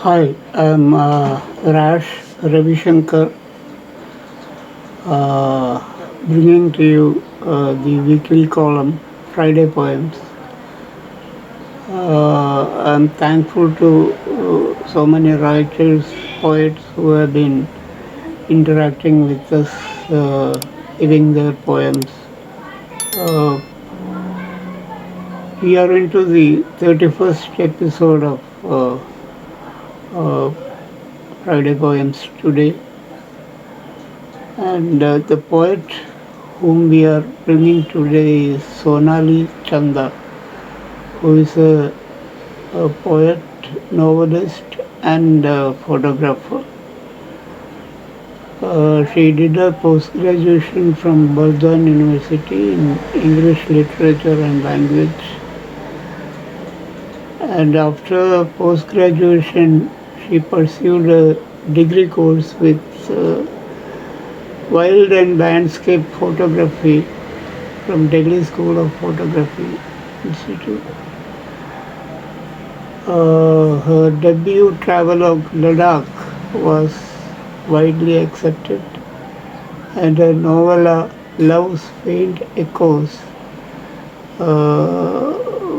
Hi, I'm Rash Ravi Shankar, uh, bringing to you the weekly column Friday Poems. I'm thankful to so many writers, poets who have been interacting with us, giving their poems. Uh, we are into the 31st episode of uh, Friday Poems today. And the poet whom we are bringing today is Sonali Chanda, who is a poet, novelist, and photographer. She did her post-graduation from Bardhan University in English Literature and Language. And after post-graduation, she pursued a degree course with Wild and Landscape Photography from Delhi School of Photography Institute. Her debut travelogue Ladakh was widely accepted, and her novella Love's Faint Echoes,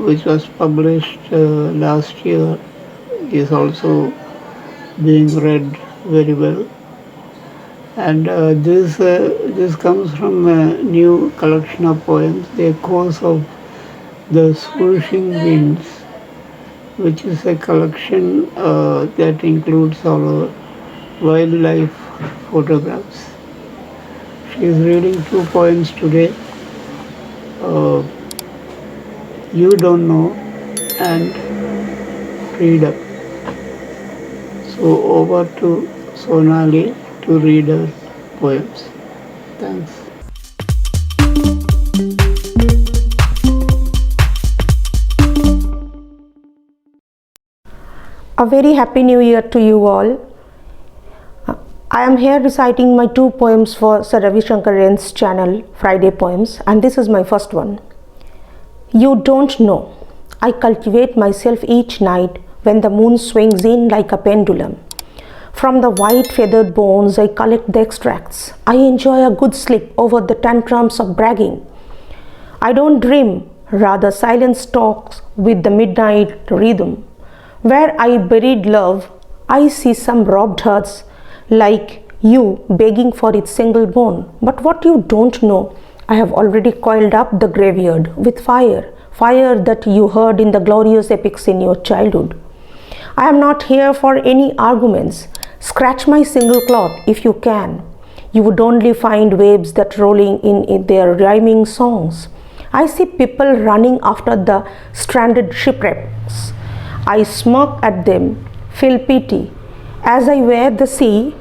which was published last year, is also being read very well. And this comes from a new collection of poems, The Echoes of the Swooshing Winds, which is a collection that includes our wildlife photographs. She is reading two poems today, You Don't Know and Freedom. So over to Sonali to read her poems. Thanks. A very happy new year to you all. I am here reciting my two poems for Sir Ravi Shankar's channel Friday Poems, and this is my first one. You don't know. I cultivate myself each night when the moon swings in like a pendulum. From the white feathered bones, I collect the extracts. I enjoy a good sleep over the tantrums of bragging. I don't dream, rather silence talks with the midnight rhythm. Where I buried love, I see some robbed hearts like you begging for its single bone. But what you don't know, I have already coiled up the graveyard with fire, fire that you heard in the glorious epics in your childhood. I am not here for any arguments. Scratch my single cloth if you can. You would only find waves that rolling in their rhyming songs. I see people running after the stranded shipwrecks. I smirk at them, feel pity, as I wear the sea,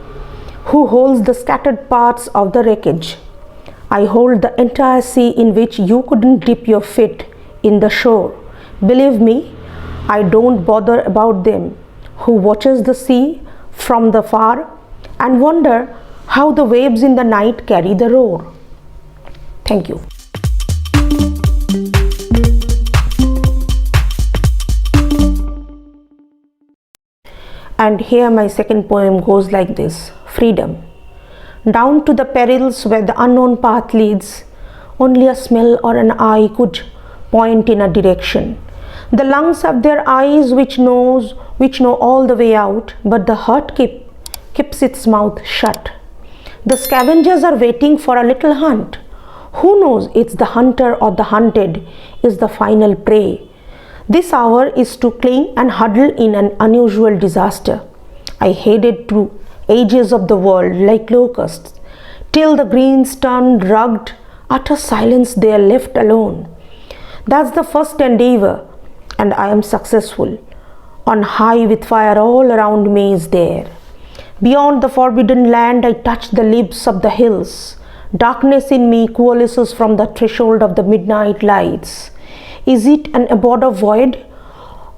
who holds the scattered parts of the wreckage. I hold the entire sea in which you couldn't dip your feet in the shore. Believe me, I don't bother about them, who watches the sea from the far and wonder how the waves in the night carry the roar. Thank you. And here my second poem goes like this. Freedom. Down to the perils where the unknown path leads, only a smell or an eye could point in a direction. The lungs have their eyes which know all the way out, but the heart keeps its mouth shut. The scavengers are waiting for a little hunt. Who knows it's the hunter or the hunted is the final prey. This hour is to cling and huddle in an unusual disaster. I headed through ages of the world like locusts, till the greens turned rugged, utter silence they are left alone. That's the first endeavor, and I am successful. On high with fire all around me is there. Beyond the forbidden land I touch the lips of the hills. Darkness in me coalesces from the threshold of the midnight lights. Is it an abode of void?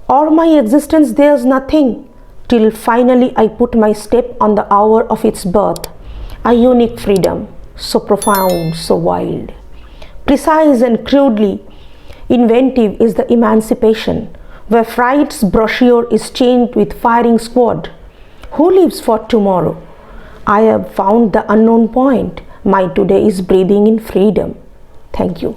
Or my existence there's nothing? Till finally I put my step on the hour of its birth. A unique freedom, so profound, so wild. Precise and crudely inventive is the emancipation, where fright's brochure is changed with firing squad. Who lives for tomorrow? I have found the unknown point. My today is breathing in freedom. Thank you.